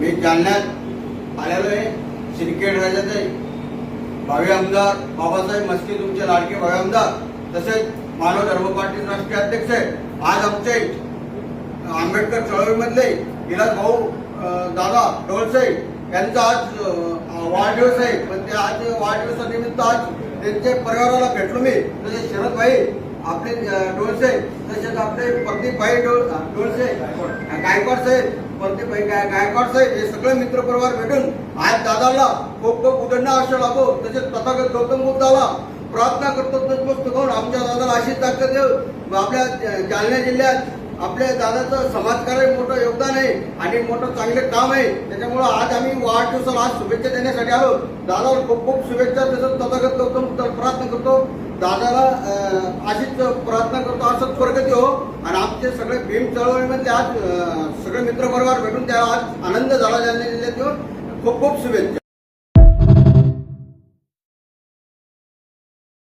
मी जालन्यात आलेलो आहे। सिंदखेड राजाचे भावी आमदार बाबासाहेब मस्के, तुमचे लाडके भावी आमदार, तसेच मानव धर्म पार्टीचे राष्ट्रीय अध्यक्ष आज आमचे आंबेडकर चळवळीमधले विलास भाऊ दादा डोळसे यांचा आज वाढदिवस आहे। पण ते आज वाढदिवसानिमित्त आज त्यांच्या परिवाराला भेटलो मी। तसेच शरद भाई आपले डोळसे, तसेच आपले प्रदीप भाई डोळसे गायकवाड साहेब, प्रदीप भाई गायकवाड साहेब, हे सगळे मित्र परिवार भेटून आज दादाला खूप खूप उदंड आशा लागो। तसेच तथागत गौतम बुद्धाला प्रार्थना करतो नतमस्तक होऊन आमच्या दादाला अशीच ताकद देऊ। आपल्या जालना जिल्ह्यात आपल्या दादाचं समाजकार्य मोठं योगदान आहे आणि मोठं चांगले काम आहे। त्याच्यामुळे आज आम्ही वाढदिवसाला आज शुभेच्छा देण्यासाठी आलो। दादाला खूप खूप शुभेच्छा। तसंच तथागत गौतम बुद्धाला प्रार्थना करतो, दादाला अशीच प्रार्थना करतो असंच प्रगती हो। आणि आमचे सगळे भीम चळवळीमधले आज सगळे मित्र परिवार भेटून त्या आज आनंद झाला जालना जिल्ह्यात येऊन। खूप खूप शुभेच्छा।